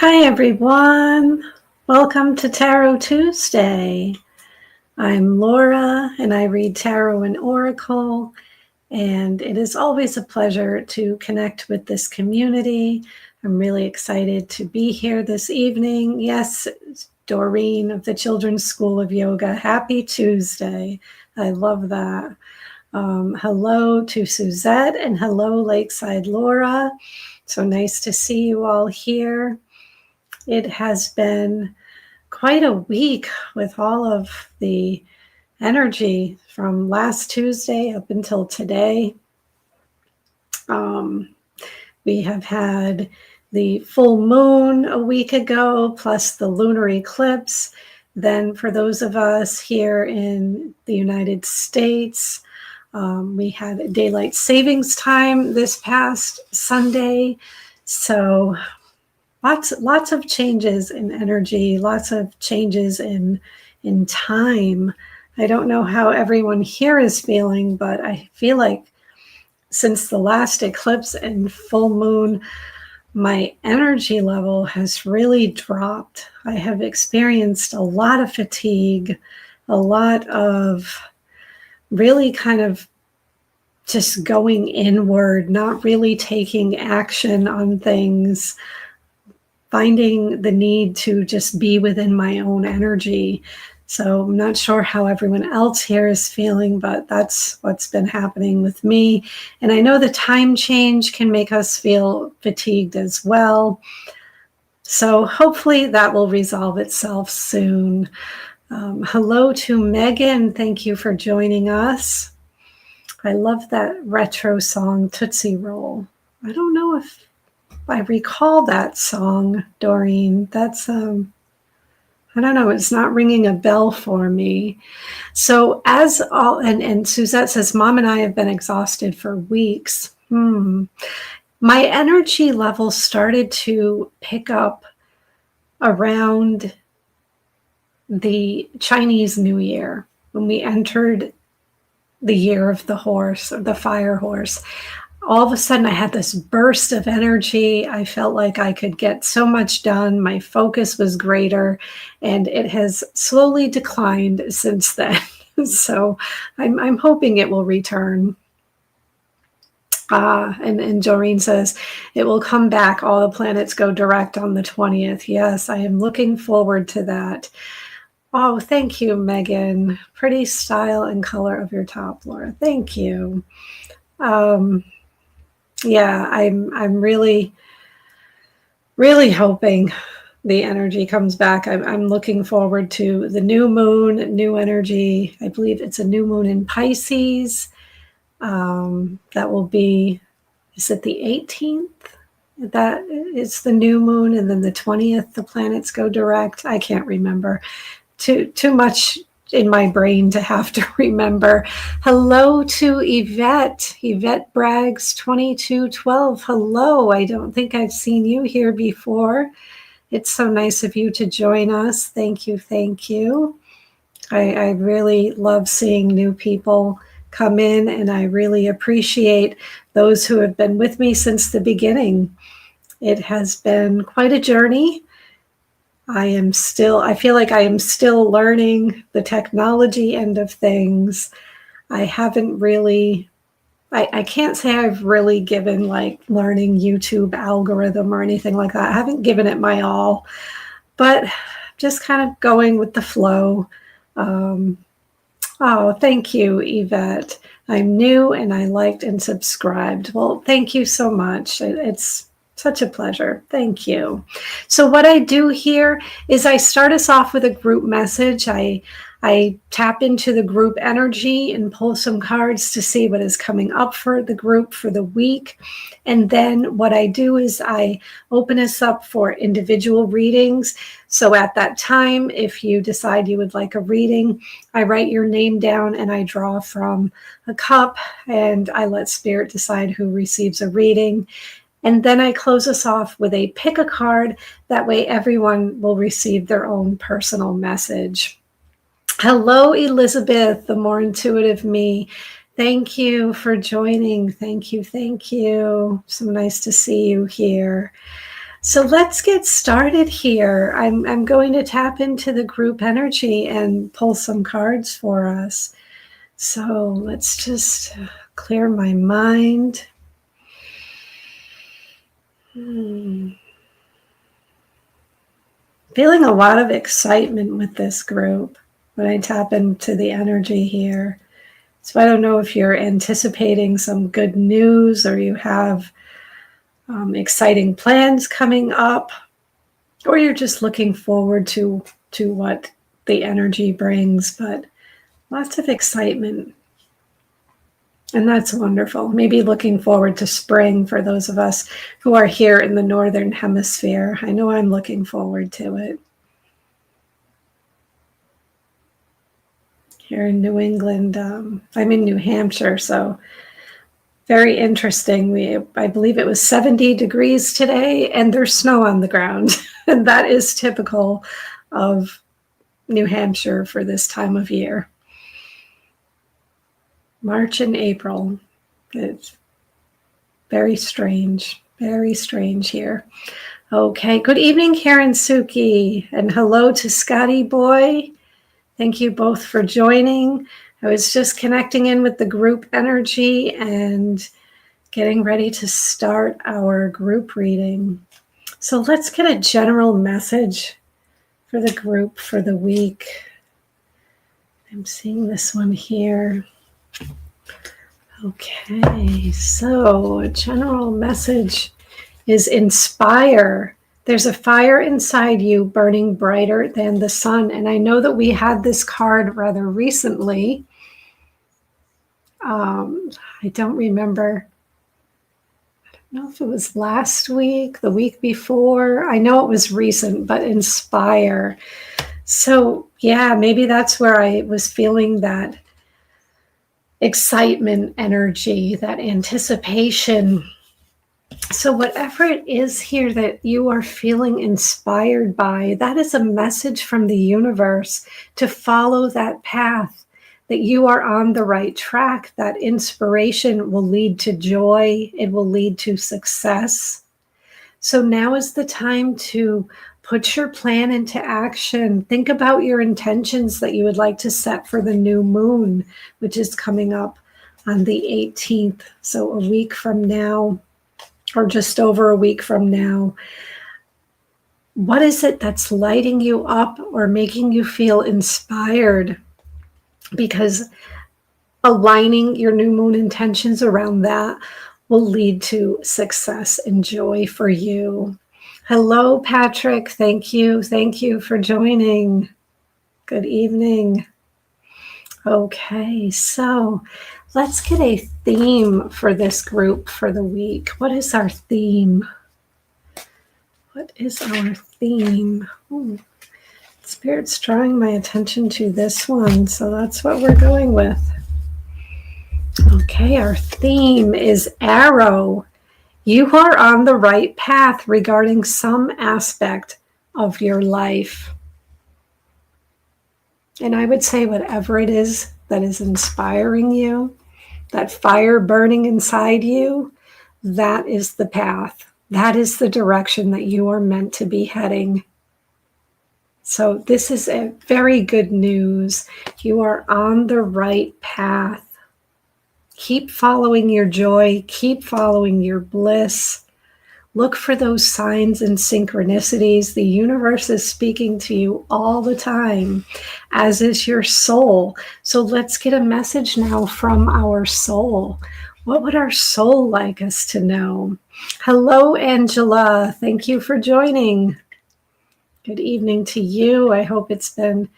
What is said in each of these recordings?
Hi everyone, welcome to Tarot Tuesday. I'm Laura and I read Tarot and Oracle, and it is always a pleasure to connect with this community. I'm really excited to be here this evening. Yes, Doreen of the Children's School of Yoga, happy Tuesday. I love that. Hello to Suzette and hello Lakeside Laura. So nice to see you all here. It has been quite a week with all of the energy from last Tuesday up until today. We have had the full moon a week ago, plus the lunar eclipse. Then for those of us here in the United States, we had daylight savings time this past Sunday. So lots of changes in energy, lots of changes in time. I don't know how everyone here is feeling, but I feel like since the last eclipse and full moon, my energy level has really dropped. I have experienced a lot of fatigue, a lot of really kind of just going inward, not really taking action on things, finding the need to just be within my own energy. So I'm not sure how everyone else here is feeling, but that's what's been happening with me. And I know the time change can make us feel fatigued as well. So hopefully that will resolve itself soon. Hello to Megan. Thank you for joining us. I love that retro song, Tootsie Roll. I don't know if I recall that song, Doreen. That's, I don't know, it's not ringing a bell for me. So as all, and Suzette says, Mom and I have been exhausted for weeks. My energy level started to pick up around the Chinese New Year, when we entered the year of the horse, or the fire horse. All of a sudden I had this burst of energy. I felt like I could get so much done. My focus was greater, and it has slowly declined since then. So I'm hoping it will return. And Doreen says, it will come back. All the planets go direct on the 20th. Yes, I am looking forward to that. Oh, thank you, Megan. Pretty style and color of your top, Laura. Thank you. Yeah, I'm really hoping the energy comes back. I'm looking forward to the new moon, new energy. I believe it's a new moon in Pisces. That will be, is it the 18th? That is the new moon, and then the 20th, the planets go direct. I can't remember. Too much in my brain to have to remember. Hello to Yvette Braggs 2212. Hello. I don't think I've seen you here before. It's so nice of you to join us. Thank you. I really love seeing new people come in, and I really appreciate those who have been with me since the beginning. It has been quite a journey. I feel like I am still learning the technology end of things. I haven't really, I can't say I've really given like learning YouTube algorithm or anything like that. I haven't given it my all, but just kind of going with the flow. Oh, thank you, Yvette. I'm new and I liked and subscribed. Well, thank you so much. It's such a pleasure. Thank you. So what I do here is I start us off with a group message. I tap into the group energy and pull some cards to see what is coming up for the group for the week. And then what I do is I open us up for individual readings. So at that time, if you decide you would like a reading, I write your name down and I draw from a cup, and I let Spirit decide who receives a reading. And then I close us off with a pick a card. That way everyone will receive their own personal message. Hello, Elizabeth, the more intuitive me. Thank you for joining. Thank you. So nice to see you here. So let's get started here. I'm going to tap into the group energy and pull some cards for us. So let's just clear my mind. Feeling a lot of excitement with this group when I tap into the energy here. So I don't know if you're anticipating some good news or you have exciting plans coming up, or you're just looking forward to what the energy brings, but lots of excitement. And that's wonderful. Maybe looking forward to spring for those of us who are here in the Northern Hemisphere. I know I'm looking forward to it. Here in New England, I'm in New Hampshire, so very interesting. I believe it was 70 degrees today, and there's snow on the ground. And that is typical of New Hampshire for this time of year. March and April. It's very strange here. Okay, good evening, Karen Suki, and hello to Scotty Boy. Thank you both for joining. I was just connecting in with the group energy and getting ready to start our group reading. So let's get a general message for the group for the week. I'm seeing this one here. Okay, so a general message is inspire. There's a fire inside you burning brighter than the sun. And I know that we had this card rather recently. I don't remember. I don't know if it was last week, the week before. I know it was recent, but inspire. So yeah, maybe that's where I was feeling that excitement energy, that anticipation. So whatever it is here that you are feeling inspired by, that is a message from the universe to follow that path, that you are on the right track. That inspiration will lead to joy. It will lead to success. So now is the time to put your plan into action. Think about your intentions that you would like to set for the new moon, which is coming up on the 18th. So a week from now, or just over a week from now. What is it that's lighting you up or making you feel inspired? Because aligning your new moon intentions around that will lead to success and joy for you. Hello, Patrick. Thank you. Thank you for joining. Good evening. Okay, so let's get a theme for this group for the week. What is our theme? What is our theme? Spirit's drawing my attention to this one, so that's what we're going with. Okay, our theme is arrow. You are on the right path regarding some aspect of your life. And I would say whatever it is that is inspiring you, that fire burning inside you, that is the path. That is the direction that you are meant to be heading. So this is a very good news. You are on the right path. Keep following your joy. Keep following your bliss. Look for those signs and synchronicities. The universe is speaking to you all the time, as is your soul. So let's get a message now from our soul. What would our soul like us to know? Hello, Angela. Thank you for joining. Good evening to you. I hope it's been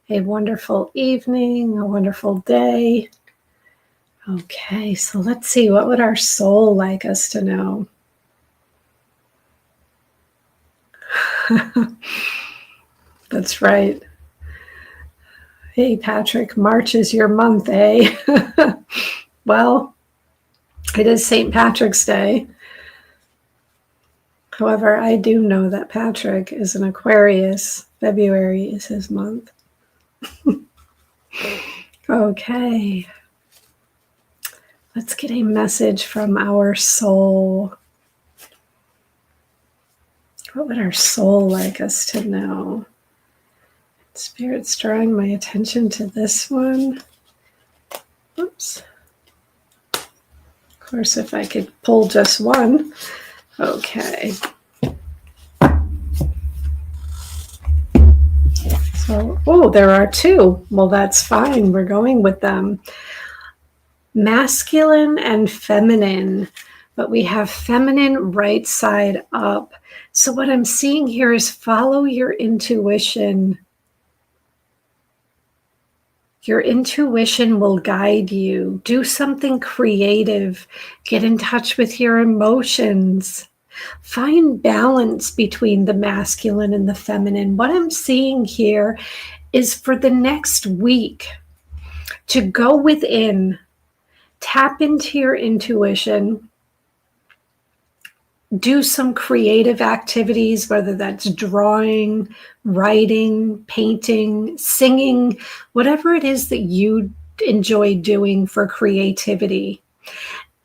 a wonderful evening, a wonderful day. Okay, so let's see. What would our soul like us to know? That's right. Hey, Patrick, March is your month, eh? Well, it is St. Patrick's Day. However, I do know that Patrick is an Aquarius. February is his month. Okay. Let's get a message from our soul. What would our soul like us to know? Spirit's drawing my attention to this one. Oops. Of course, if I could pull just one. Okay. So, oh, there are two. Well, that's fine. We're going with them. Masculine and feminine, but we have feminine right side up. So what I'm seeing here is follow your intuition. Your intuition will guide you. Do something creative. Get in touch with your emotions. Find balance between the masculine and the feminine. What I'm seeing here is for the next week to go within, tap into your intuition, do some creative activities, whether that's drawing, writing, painting, singing, whatever it is that you enjoy doing for creativity.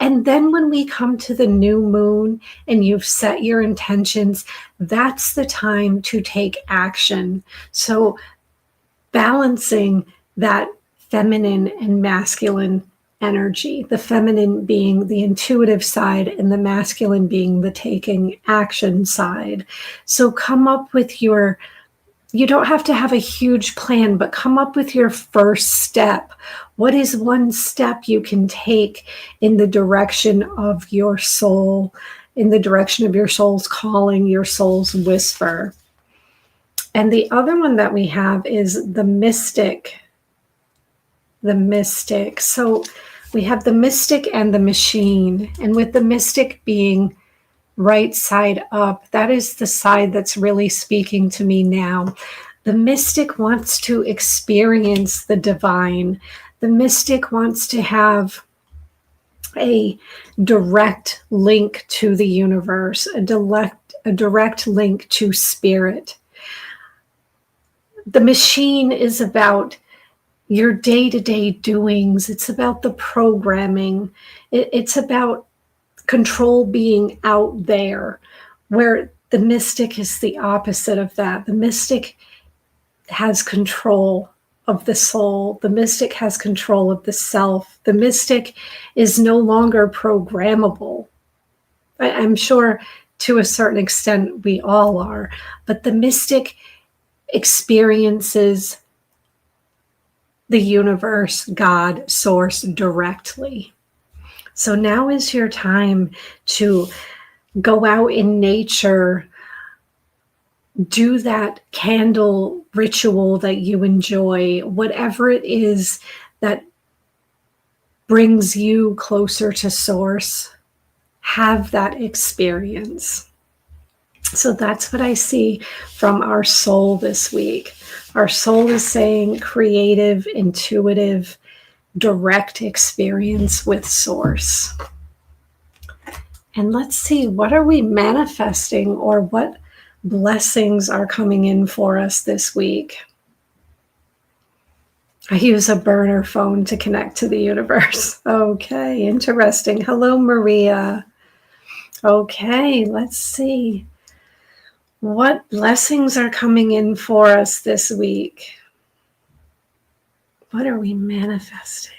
And then when we come to the new moon and you've set your intentions, that's the time to take action. So balancing that feminine and masculine energy, the feminine being the intuitive side and the masculine being the taking action side. So come up with you don't have to have a huge plan, but come up with your first step. What is one step you can take in the direction of your soul, in the direction of your soul's calling, your soul's whisper? And the other one that we have is the mystic. The mystic. So we have the mystic and the machine. And with the mystic being right side up, that is the side that's really speaking to me now. The mystic wants to experience the divine. The mystic wants to have a direct link to the universe, a direct link to spirit. The machine is about your day-to-day doings. It's about the programming. It's about control being out there, where the mystic is the opposite of that. The mystic has control of the soul. The mystic has control of the self. The mystic is no longer programmable. I'm sure to a certain extent we all are, but the mystic experiences the universe, God, source directly. So now is your time to go out in nature, do that candle ritual that you enjoy, whatever it is that brings you closer to source, have that experience. So that's what I see from our soul this week. Our soul is saying creative, intuitive, direct experience with source. And let's see, what are we manifesting, or what blessings are coming in for us this week? I use a burner phone to connect to the universe. Okay, interesting. Hello, Maria. Okay, let's see. What blessings are coming in for us this week? What are we manifesting?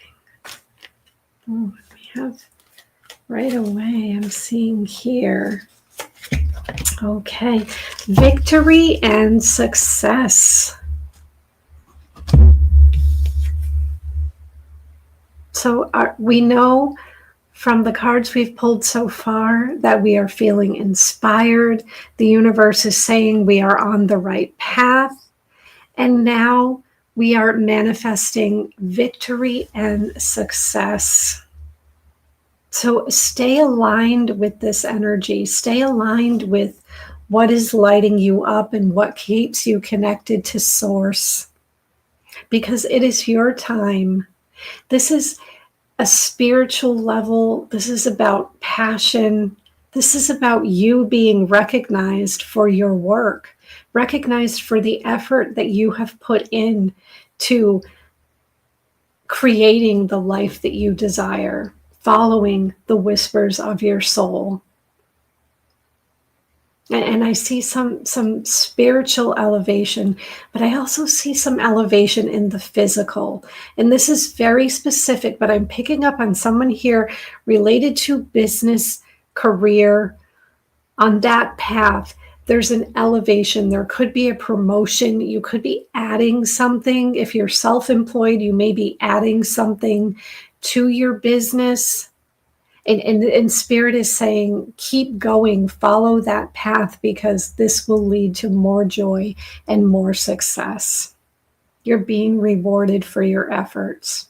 Oh, we have right away, I'm seeing here. Okay, victory and success. So we know from the cards we've pulled so far that we are feeling inspired. The universe is saying we are on the right path. And now we are manifesting victory and success. So stay aligned with this energy. Stay aligned with what is lighting you up and what keeps you connected to source. Because it is your time. This is a spiritual level. This is about passion. This is about you being recognized for your work, recognized for the effort that you have put in to creating the life that you desire, following the whispers of your soul. And I see some spiritual elevation, but I also see some elevation in the physical. And this is very specific, but I'm picking up on someone here related to business, career, on that path. There's an elevation. There could be a promotion. You could be adding something. If you're self-employed, you may be adding something to your business. And Spirit is saying, keep going, follow that path, because this will lead to more joy and more success. You're being rewarded for your efforts.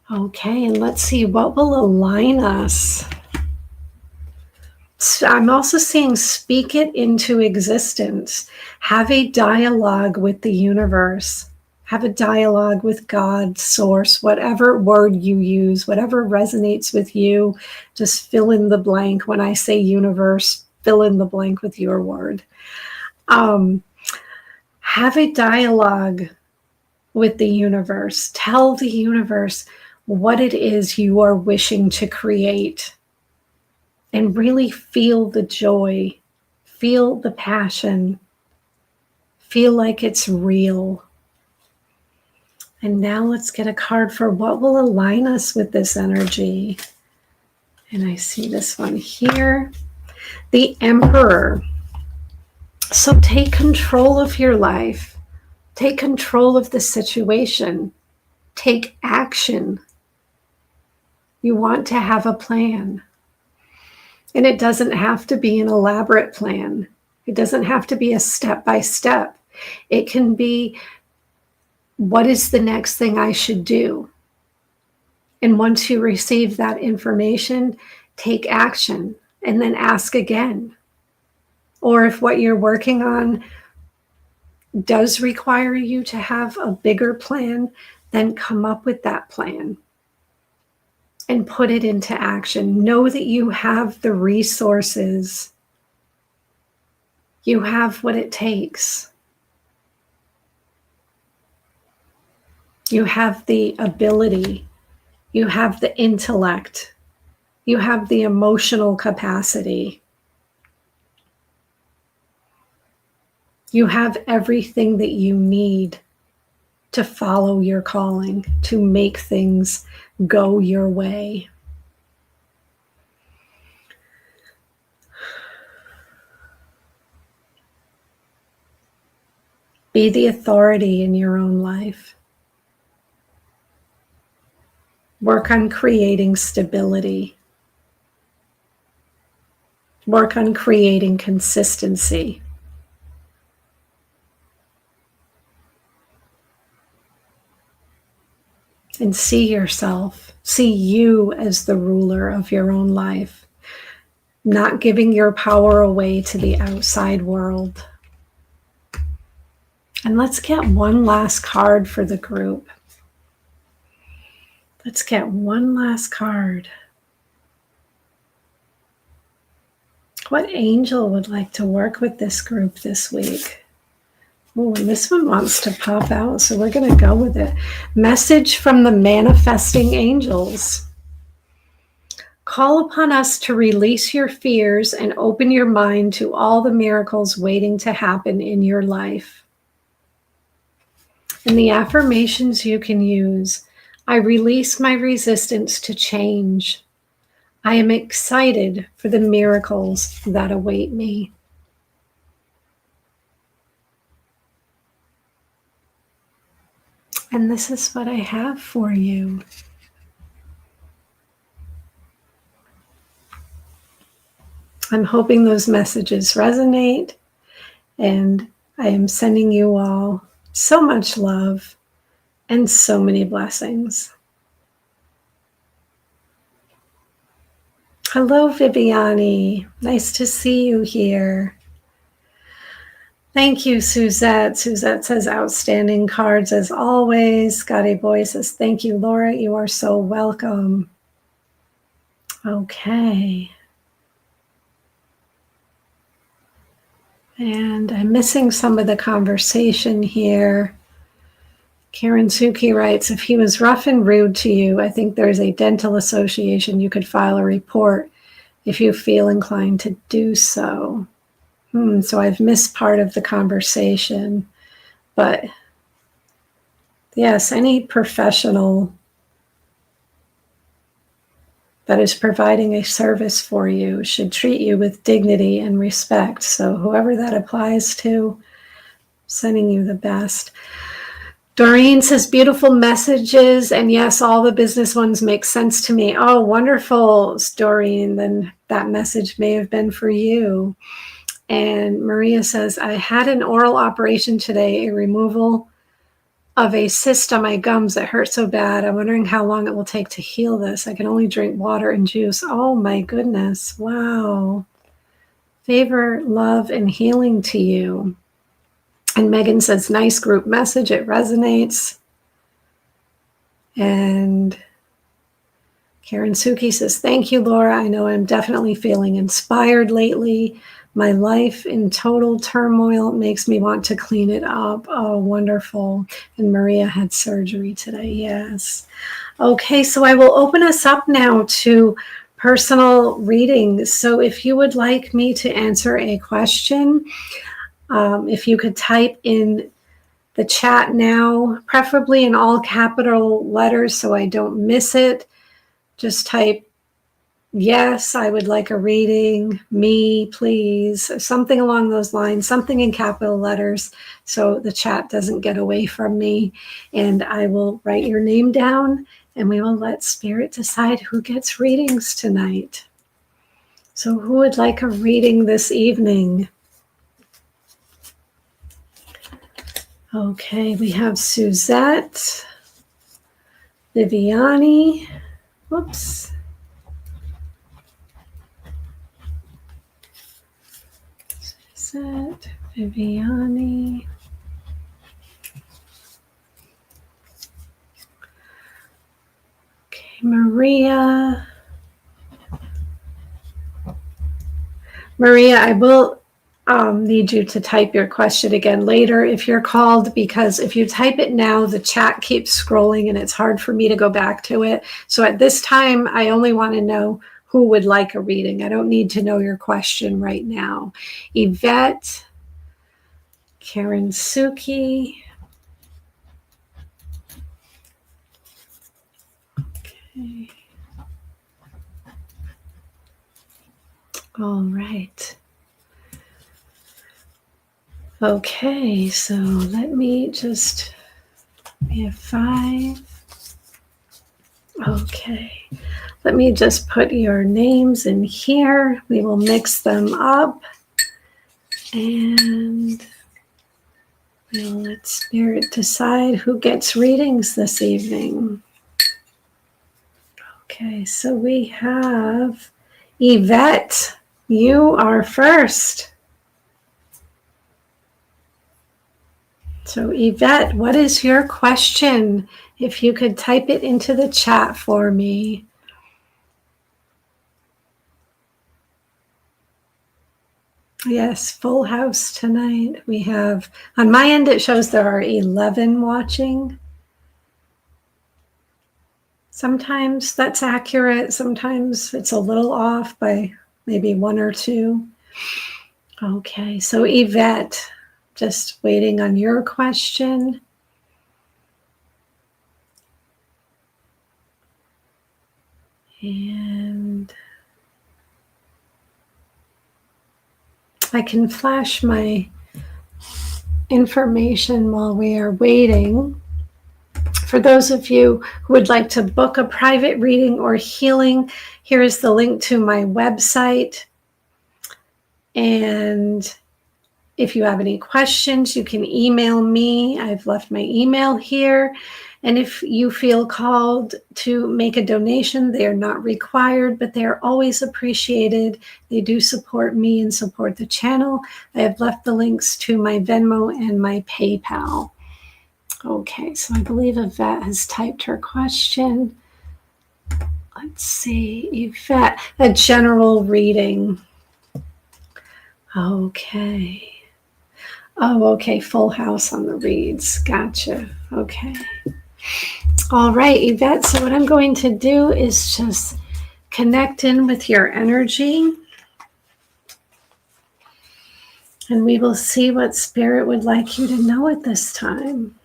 Okay, and let's see what will align us. I'm also seeing speak it into existence. Have a dialogue with the universe. Have a dialogue with God, source, whatever word you use, whatever resonates with you. Just fill in the blank. When I say universe, fill in the blank with your word. Have a dialogue with the universe. Tell the universe what it is you are wishing to create. And really feel the joy, feel the passion, feel like it's real. And now let's get a card for what will align us with this energy. And I see this one here, the Emperor. So take control of your life. Take control of the situation. Take action. You want to have a plan. And it doesn't have to be an elaborate plan. It doesn't have to be a step-by-step. It can be, what is the next thing I should do? And once you receive that information, take action and then ask again. Or if what you're working on does require you to have a bigger plan, then come up with that plan and put it into action. Know that you have the resources. You have what it takes. You have the ability. You have the intellect. You have the emotional capacity. You have everything that you need to follow your calling, to make things go your way. Be the authority in your own life. Work on creating stability. Work on creating consistency. And see yourself, see you as the ruler of your own life, not giving your power away to the outside world. And let's get one last card for the group. Let's get one last card. What angel would like to work with this group this week? Oh, and this one wants to pop out, so we're going to go with it. Message from the manifesting angels. Call upon us to release your fears and open your mind to all the miracles waiting to happen in your life. And the affirmations you can use: I release my resistance to change. I am excited for the miracles that await me. And this is what I have for you. I'm hoping those messages resonate, and I am sending you all so much love and so many blessings. Hello, Viviani. Nice to see you here. Thank you, Suzette. Suzette says, outstanding cards as always. Scotty Boy says, thank you, Laura. You are so welcome. Okay. And I'm missing some of the conversation here. Karen Suki writes, if he was rough and rude to you, I think there's a dental association. You could file a report if you feel inclined to do so. So I've missed part of the conversation, but yes, any professional that is providing a service for you should treat you with dignity and respect. So whoever that applies to, sending you the best. Doreen says, beautiful messages. And yes, all the business ones make sense to me. Oh, wonderful, Doreen. Then that message may have been for you. And Maria says, I had an oral operation today, a removal of a cyst on my gums that hurt so bad. I'm wondering how long it will take to heal this. I can only drink water and juice. Oh my goodness. Wow. Favor, love, and healing to you. And Megan says, nice group message. It resonates. And Karen Suki says, thank you, Laura. I know I'm definitely feeling inspired lately. My life in total turmoil makes me want to clean it up. Oh, wonderful. And Maria had surgery today. Yes. Okay, so I will open us up now to personal readings. So if you would like me to answer a question, if you could type in the chat now, preferably in all capital letters so I don't miss it. Just type, yes, I would like a reading, me, please, something along those lines, something in capital letters so the chat doesn't get away from me. And I will write your name down and we will let Spirit decide who gets readings tonight. So who would like a reading this evening? Okay, we have Suzette, Viviani, whoops. Suzette, Viviani. Okay, Maria. Maria, I will need you to type your question again later if you're called, because if you type it now, the chat keeps scrolling and it's hard for me to go back to it. So at this time, I only want to know who would like a reading. I don't need to know your question right now. Yvette, Karen Suki. Okay. All right. Okay, so let me just, we have 5. Okay, let me just put your names in here. We will mix them up and we'll let Spirit decide who gets readings this evening. Okay, so we have Yvette. You are first. So Yvette, what is your question? If you could type it into the chat for me. Yes, full house tonight. We have, on my end, it shows there are 11 watching. Sometimes that's accurate. Sometimes it's a little off by maybe 1 or 2. Okay, so Yvette, just waiting on your question. And I can flash my information while we are waiting. For those of you who would like to book a private reading or healing, here is the link to my website. And if you have any questions, you can email me. I've left my email here. And if you feel called to make a donation, they are not required, but they are always appreciated. They do support me and support the channel. I have left the links to my Venmo and my PayPal. Okay, so I believe Yvette has typed her question. Let's see, Yvette, a general reading. Okay. Oh, okay, full house on the reads. Gotcha. Okay. All right, Yvette, so what I'm going to do is just connect in with your energy. And we will see what Spirit would like you to know at this time.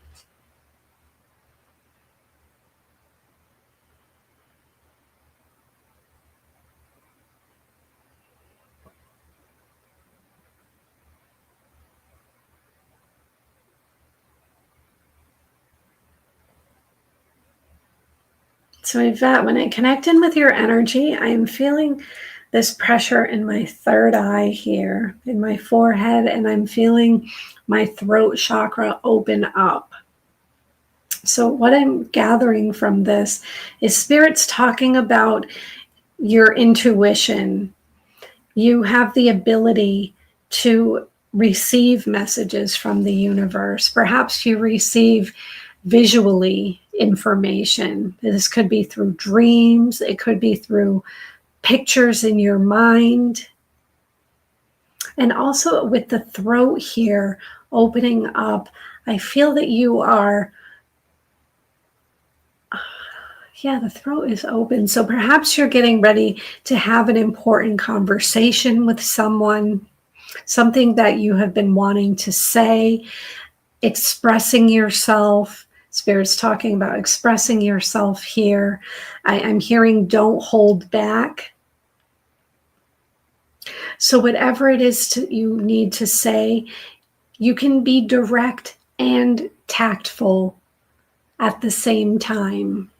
So Yvette, when I connect in with your energy, I am feeling this pressure in my third eye here, in my forehead, and I'm feeling my throat chakra open up. So what I'm gathering from this is Spirit's talking about your intuition. You have the ability to receive messages from the universe. Perhaps you receive visually information. This could be through dreams. It could be through pictures in your mind. And also with the throat here opening up, I feel that you are, the throat is open. So perhaps you're getting ready to have an important conversation with someone, something that you have been wanting to say, expressing yourself. Spirit's talking about expressing yourself here. I'm hearing don't hold back. So whatever it is you need to say, you can be direct and tactful at the same time.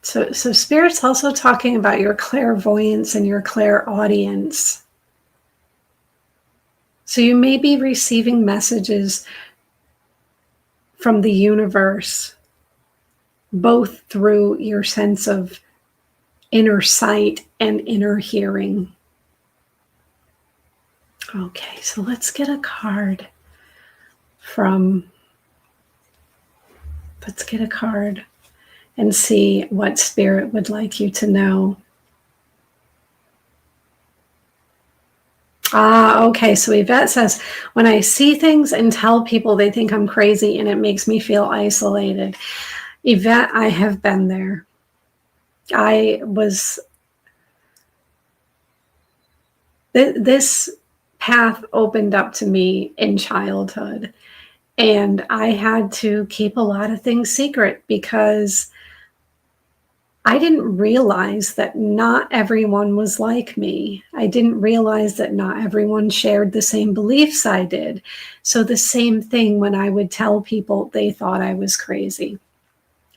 So Spirit's also talking about your clairvoyance and your clairaudience. So you may be receiving messages from the universe, both through your sense of inner sight and inner hearing. Okay, so let's get a card let's get a card and see what Spirit would like you to know. Okay, so Yvette says, when I see things and tell people, they think I'm crazy and it makes me feel isolated. Yvette, I have been there. This path opened up to me in childhood, and I had to keep a lot of things secret because I didn't realize that not everyone was like me. I didn't realize that not everyone shared the same beliefs I did. So the same thing when I would tell people, they thought I was crazy.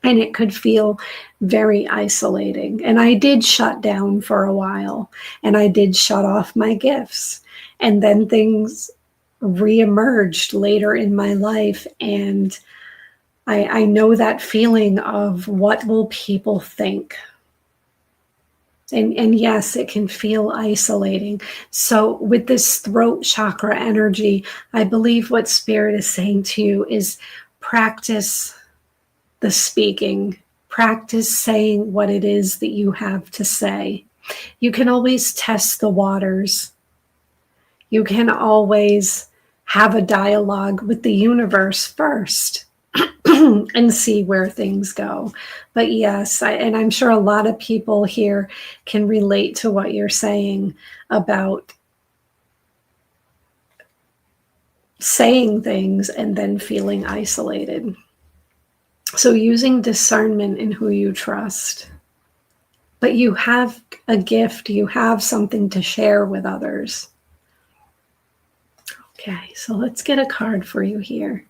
And it could feel very isolating. And I did shut down for a while, and I did shut off my gifts. And then things reemerged later in my life, and I know that feeling of what will people think. And yes, it can feel isolating. So with this throat chakra energy, I believe what Spirit is saying to you is practice the speaking, practice saying what it is that you have to say. You can always test the waters. You can always have a dialogue with the universe first and see where things go. But yes, and I'm sure a lot of people here can relate to what you're saying about saying things and then feeling isolated. So using discernment in who you trust. But you have a gift, you have something to share with others. Okay, so let's get a card for you here.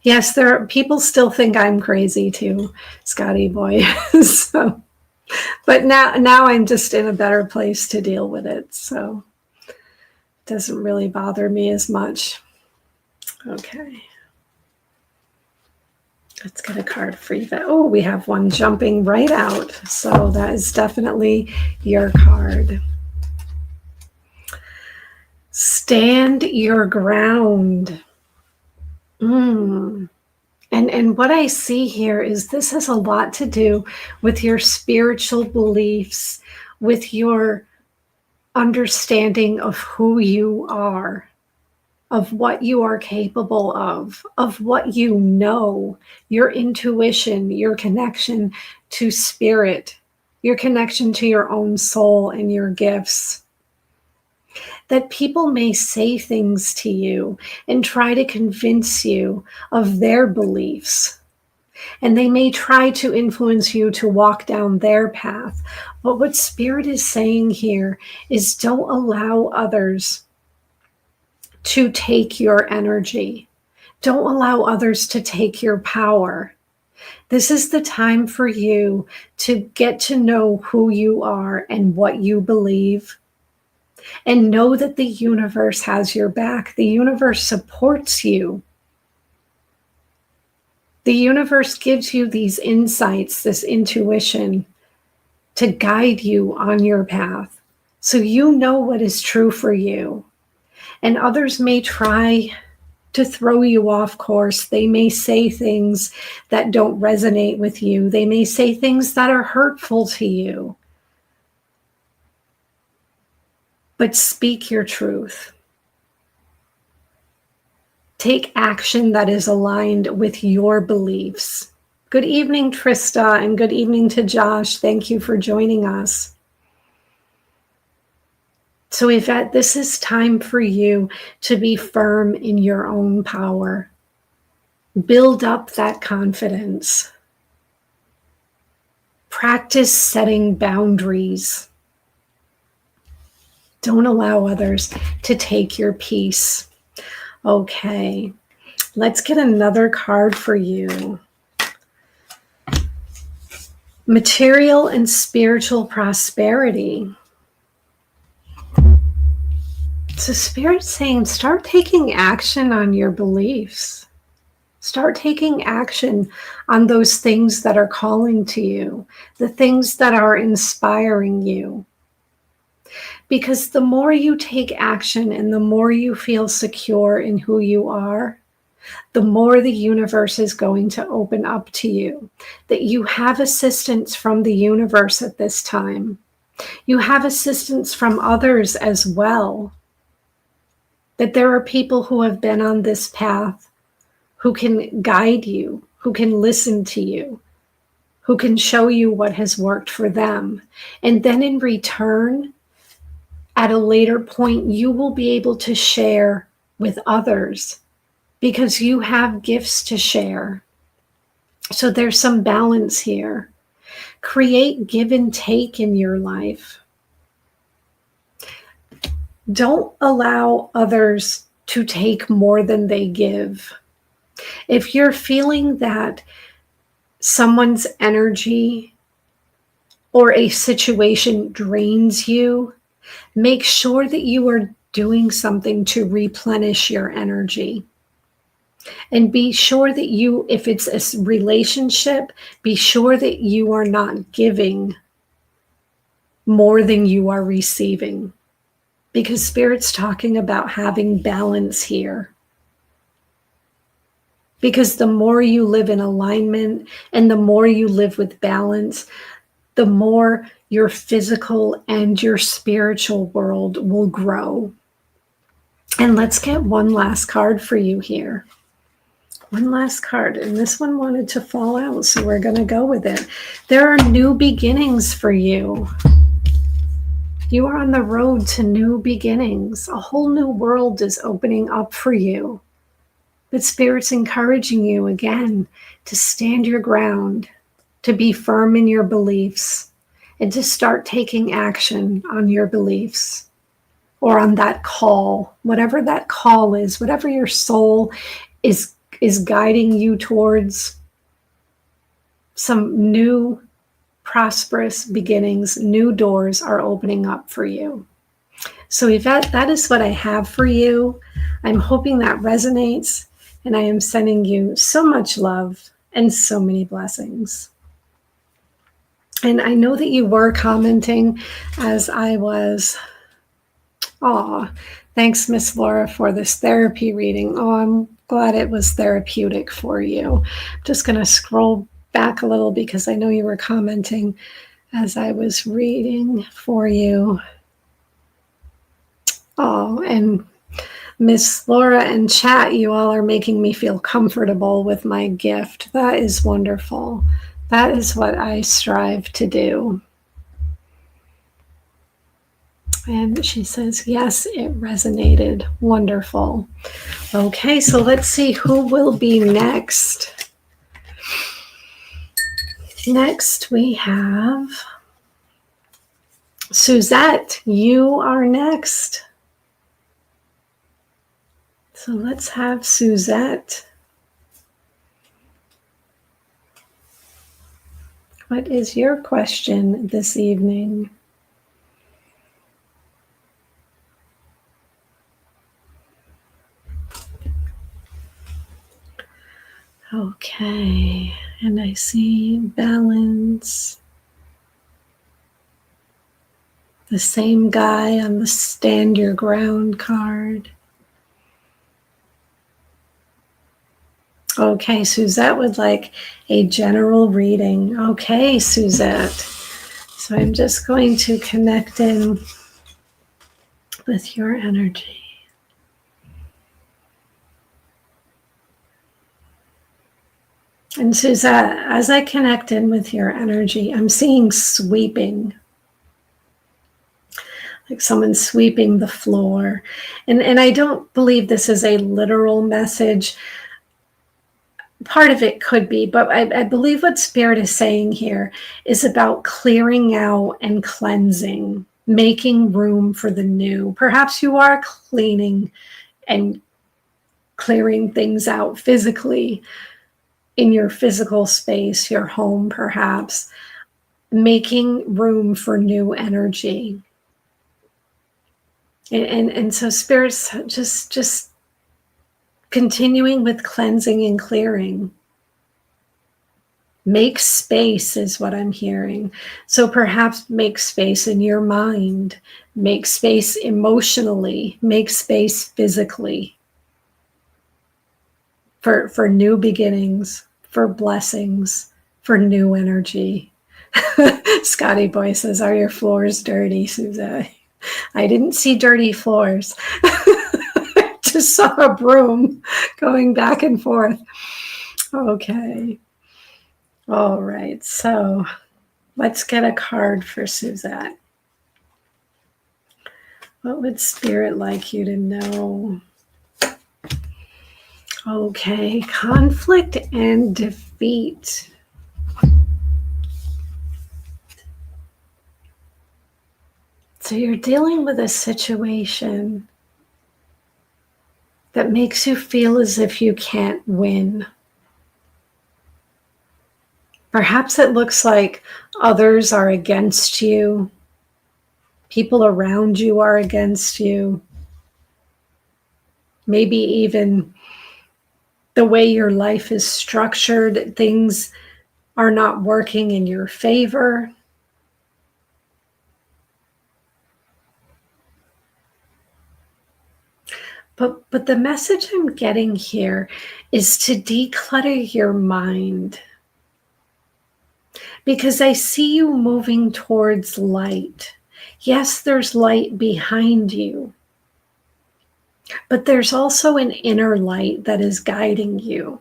Yes, people still think I'm crazy too, Scotty boy. So, but now I'm just in a better place to deal with it. So it doesn't really bother me as much. Okay. Let's get a card for you. Oh, we have one jumping right out. So that is definitely your card. Stand your ground. And what I see here is this has a lot to do with your spiritual beliefs, with your understanding of who you are, of what you are capable of what you know, your intuition, your connection to spirit, your connection to your own soul and your gifts. That people may say things to you and try to convince you of their beliefs. And they may try to influence you to walk down their path. But what Spirit is saying here is don't allow others to take your energy. Don't allow others to take your power. This is the time for you to get to know who you are and what you believe. And know that the universe has your back. The universe supports you. The universe gives you these insights, this intuition to guide you on your path. So you know what is true for you. And others may try to throw you off course. They may say things that don't resonate with you. They may say things that are hurtful to you. But speak your truth. Take action that is aligned with your beliefs. Good evening, Trista, and good evening to Josh. Thank you for joining us. So Yvette, this is time for you to be firm in your own power. Build up that confidence. Practice setting boundaries. Don't allow others to take your peace. Okay, let's get another card for you. Material and spiritual prosperity. So Spirit's saying start taking action on your beliefs. Start taking action on those things that are calling to you, the things that are inspiring you. Because the more you take action and the more you feel secure in who you are, the more the universe is going to open up to you. That you have assistance from the universe at this time. You have assistance from others as well. That there are people who have been on this path who can guide you, who can listen to you, who can show you what has worked for them. And then in return, at a later point, you will be able to share with others because you have gifts to share. So there's some balance here. Create give and take in your life. Don't allow others to take more than they give. If you're feeling that someone's energy or a situation drains you, make sure that you are doing something to replenish your energy. And be sure that you, if it's a relationship, be sure that you are not giving more than you are receiving. Because Spirit's talking about having balance here. Because the more you live in alignment and the more you live with balance, the more your physical and your spiritual world will grow. And let's get one last card for you here. One last card. And this one wanted to fall out, so we're going to go with it. There are new beginnings for you. You are on the road to new beginnings. A whole new world is opening up for you. But Spirit's encouraging you again to stand your ground, to be firm in your beliefs, and to start taking action on your beliefs or on that call, whatever that call is, whatever your soul is guiding you towards. Some new prosperous beginnings, new doors are opening up for you. So Yvette, that is what I have for you. I'm hoping that resonates, and I am sending you so much love and so many blessings. And I know that you were commenting as I was. Oh, thanks, Miss Laura, for this therapy reading. Oh, I'm glad it was therapeutic for you. I'm just going to scroll back a little because I know you were commenting as I was reading for you. Oh, and Miss Laura and chat, you all are making me feel comfortable with my gift. That is wonderful. That is what I strive to do. And she says, yes, it resonated. Wonderful. Okay, so let's see who will be next. Next, we have Suzette. You are next. So let's have Suzette. What is your question this evening? Okay, and I see balance. The same guy on the stand your ground card. Okay, Suzette would like a general reading. Okay, Suzette. So I'm just going to connect in with your energy. And Suzette, as I connect in with your energy, I'm seeing sweeping. Like someone sweeping the floor. And I don't believe this is a literal message. Part of it could be, but I believe what Spirit is saying here is about clearing out and cleansing, making room for the new. Perhaps you are cleaning and clearing things out physically in your physical space, your home, perhaps, making room for new energy. And so Spirit's just continuing with cleansing and clearing. Make space is what I'm hearing. So perhaps make space in your mind, make space emotionally, make space physically for new beginnings, for blessings, for new energy. Scotty Boy says, are your floors dirty, Suzette? I didn't see dirty floors. I just saw a broom going back and forth. Okay. All right. So let's get a card for Suzette. What would Spirit like you to know? Okay. Conflict and defeat. So you're dealing with a situation that makes you feel as if you can't win. Perhaps it looks like others are against you. People around you are against you. Maybe even the way your life is structured, things are not working in your favor. But the message I'm getting here is to declutter your mind. Because I see you moving towards light. Yes, there's light behind you. But there's also an inner light that is guiding you.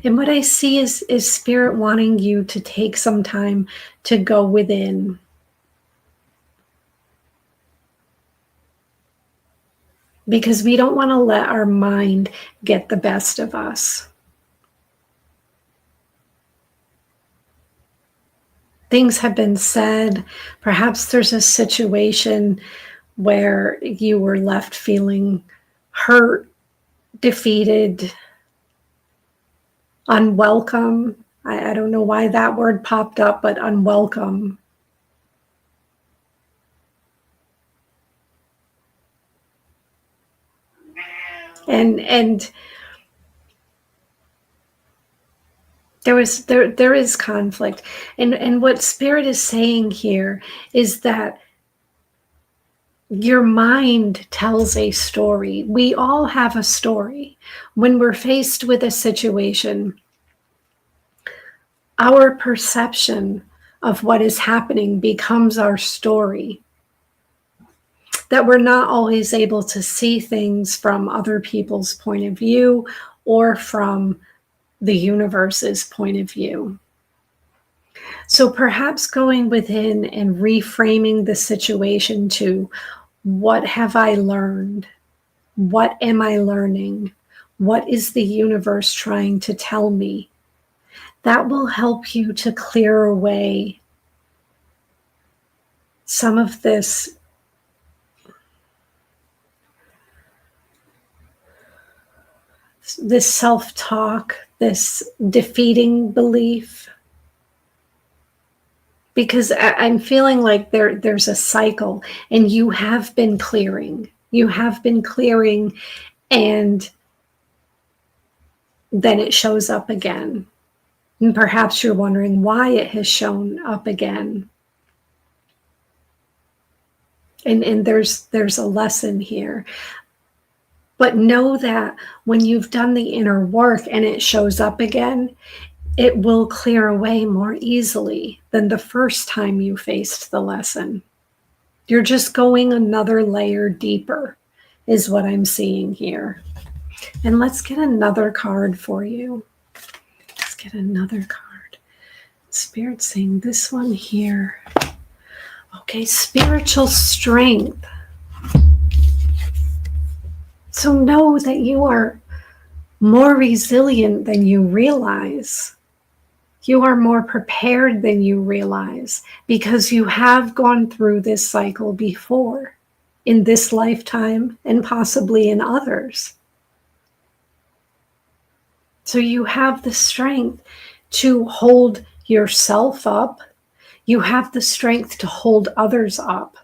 And what I see is Spirit wanting you to take some time to go within. Because we don't want to let our mind get the best of us. Things have been said. Perhaps there's a situation where you were left feeling hurt, defeated, unwelcome. I don't know why that word popped up, but unwelcome. And there is conflict. And what Spirit is saying here is that your mind tells a story. We all have a story. When we're faced with a situation, our perception of what is happening becomes our story. that we're not always able to see things from other people's point of view or from the universe's point of view. So perhaps going within and reframing the situation to, what have I learned? What am I learning? What is the universe trying to tell me? That will help you to clear away some of this self-talk, this defeating belief. Because I'm feeling like there's a cycle, and you have been clearing. You have been clearing, and then it shows up again. And perhaps you're wondering why it has shown up again. And there's a lesson here. But know that when you've done the inner work and it shows up again, it will clear away more easily than the first time you faced the lesson. You're just going another layer deeper, is what I'm seeing here. And let's get another card for you. Let's get another card. Spirit's saying this one here. Okay, spiritual strength. So know that you are more resilient than you realize. You are more prepared than you realize, because you have gone through this cycle before, in this lifetime and possibly in others. So you have the strength to hold yourself up. You have the strength to hold others up.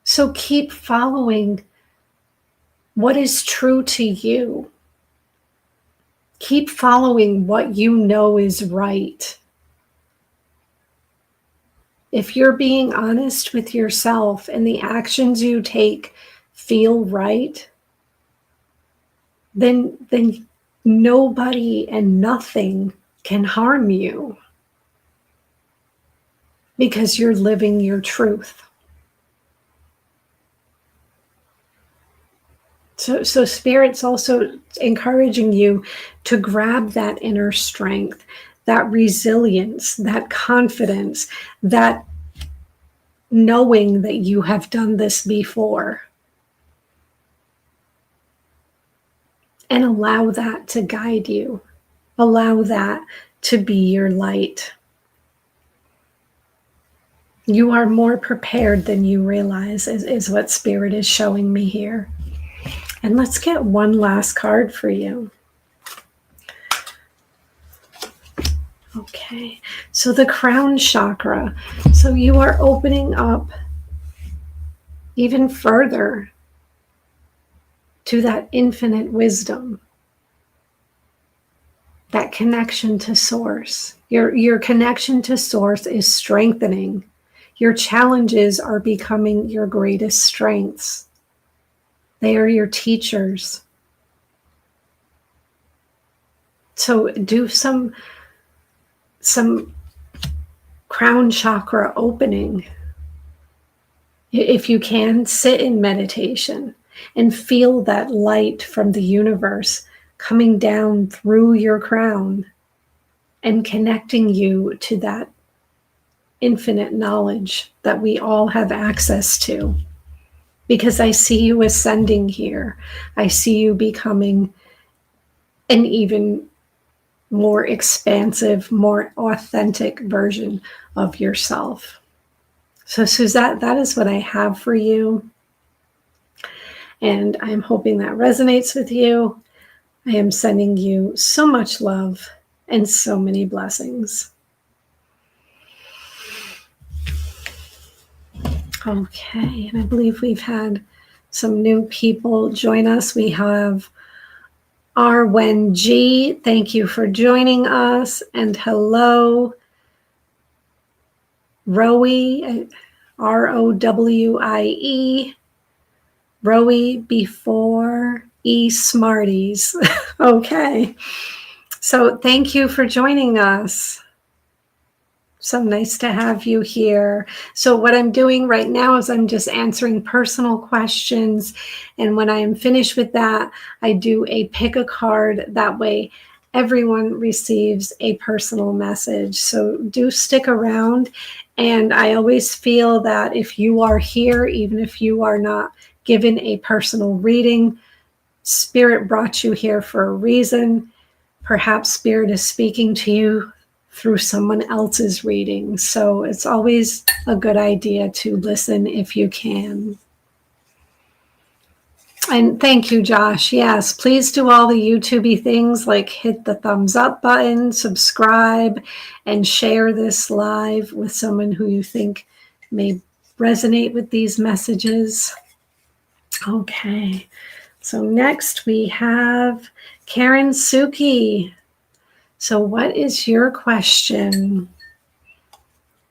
So keep following what is true to you. Keep following what you know is right. If you're being honest with yourself and the actions you take feel right, then nobody and nothing can harm you, because you're living your truth. So Spirit's also encouraging you to grab that inner strength, that resilience, that confidence, that knowing that you have done this before. And allow that to guide you. Allow that to be your light. You are more prepared than you realize, is what Spirit is showing me here. And let's get one last card for you. Okay, so the crown chakra. So you are opening up even further to that infinite wisdom, that connection to source. Your connection to source is strengthening. Your challenges are becoming your greatest strengths. They are your teachers. So do some crown chakra opening. If you can, sit in meditation and feel that light from the universe coming down through your crown and connecting you to that infinite knowledge that we all have access to. Because I see you ascending here. I see you becoming an even more expansive, more authentic version of yourself. So Suzette, that is what I have for you. And I'm hoping that resonates with you. I am sending you so much love and so many blessings. Okay, and I believe we've had some new people join us. We have Arwen G. Thank you for joining us. And hello, Rowie, Rowie, Rowie before E Smarties. Okay, so thank you for joining us. So nice to have you here. So what I'm doing right now is I'm just answering personal questions. And when I am finished with that, I do a pick a card. That way everyone receives a personal message. So do stick around. And I always feel that if you are here, even if you are not given a personal reading, Spirit brought you here for a reason. Perhaps Spirit is speaking to you through someone else's reading. So it's always a good idea to listen if you can. And thank you, Josh. Yes, please do all the YouTube-y things like hit the thumbs up button, subscribe, and share this live with someone who you think may resonate with these messages. Okay, so next we have Karen Suki. So what is your question?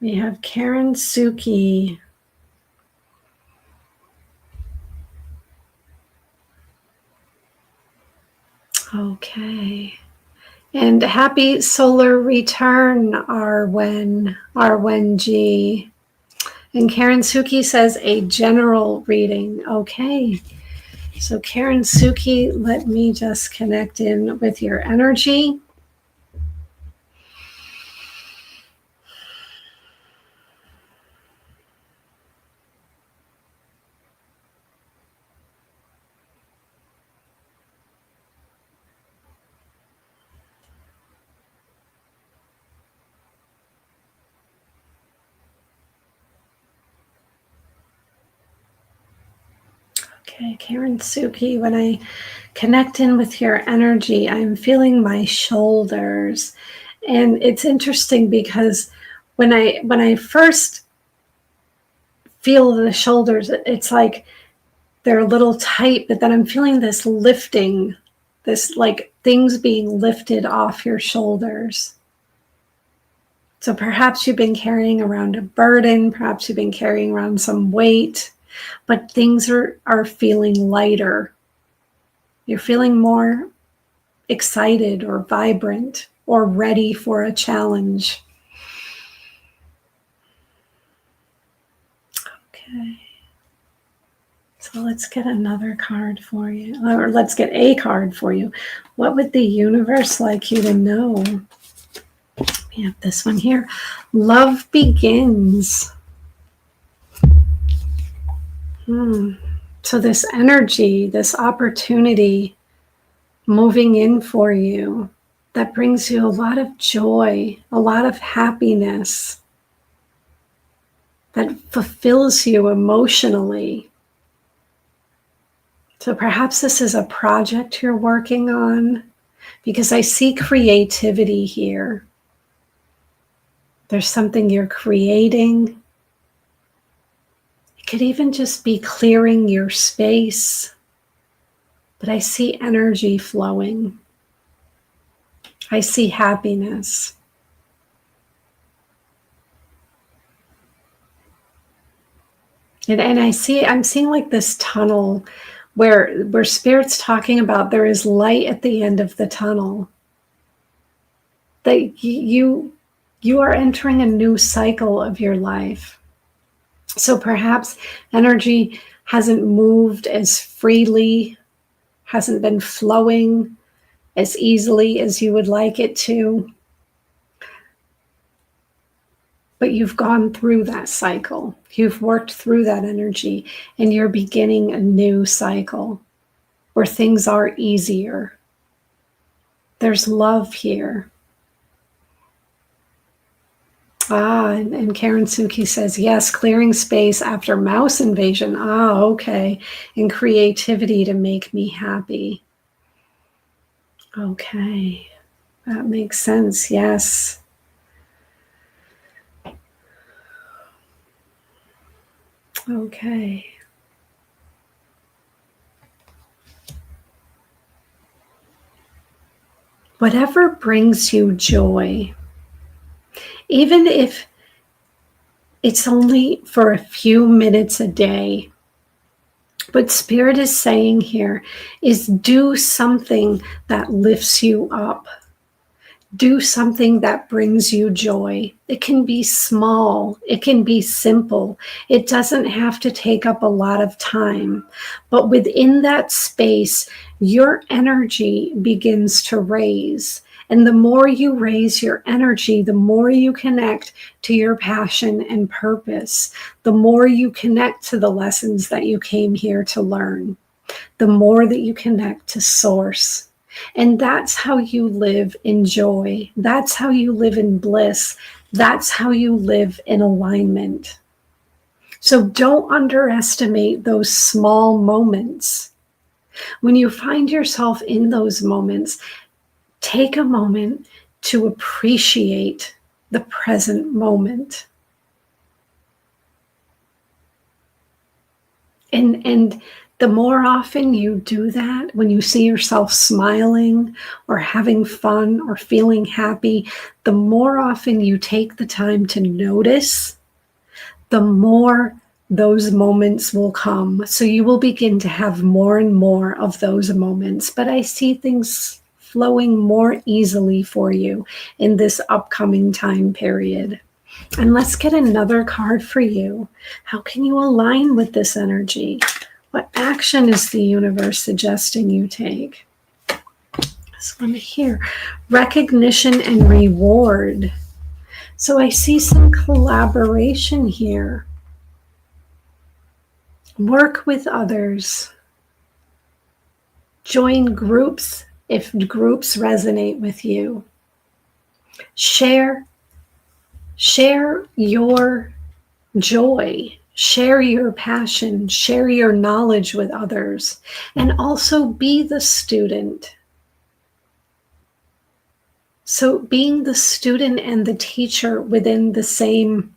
We have Karen Suki. Okay. And happy solar return, Arwen G. And Karen Suki says a general reading. Okay. So Karen Suki, let me just connect in with your energy. Okay, Karen Suki, when I connect in with your energy, I'm feeling my shoulders. And it's interesting because when I first feel the shoulders, it's like they're a little tight, but then I'm feeling this lifting, this like things being lifted off your shoulders. So perhaps you've been carrying around a burden, perhaps you've been carrying around some weight, but things are feeling lighter. You're feeling more excited or vibrant or ready for a challenge. Okay. So let's get another card for you, or let's get a card for you. What would the universe like you to know? We have this one here. Love begins. So this energy, this opportunity moving in for you, that brings you a lot of joy, a lot of happiness, that fulfills you emotionally. So perhaps this is a project you're working on, because I see creativity here. There's something you're creating. It could even just be clearing your space, but I see energy flowing. I see happiness. And I'm seeing like this tunnel where Spirit's talking about there is light at the end of the tunnel. That you are entering a new cycle of your life. So perhaps energy hasn't moved as freely, hasn't been flowing as easily as you would like it to. But you've gone through that cycle. You've worked through that energy, and you're beginning a new cycle where things are easier. There's love here. And Karen Suki says, yes, clearing space after mouse invasion. Okay. And creativity to make me happy. Okay. That makes sense. Yes. Okay. Whatever brings you joy, even if it's only for a few minutes a day, what Spirit is saying here is do something that lifts you up. Do something that brings you joy. It can be small. It can be simple. It doesn't have to take up a lot of time. But within that space, your energy begins to raise. And the more you raise your energy, the more you connect to your passion and purpose, the more you connect to the lessons that you came here to learn, the more that you connect to Source. And that's how you live in joy. That's how you live in bliss. That's how you live in alignment. So don't underestimate those small moments. When you find yourself in those moments, take a moment to appreciate the present moment. And the more often you do that, when you see yourself smiling or having fun or feeling happy, the more often you take the time to notice, the more those moments will come. So you will begin to have more and more of those moments. But I see things flowing more easily for you in this upcoming time period. And let's get another card for you. How can you align with this energy? What action is the universe suggesting you take? This one here, recognition and reward. So I see some collaboration here. Work with others. Join groups if groups resonate with you. Share your joy. Share your passion, share your knowledge with others, and also be the student. So being the student and the teacher within the same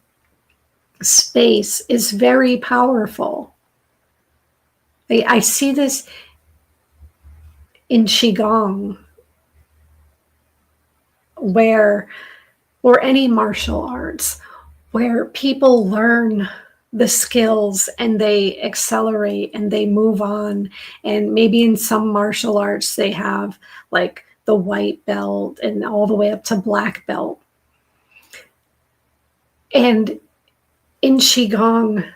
space is very powerful. I see this in Qigong, or any martial arts, where people learn the skills and they accelerate and they move on. And maybe in some martial arts, they have like the white belt and all the way up to black belt. And in Qigong,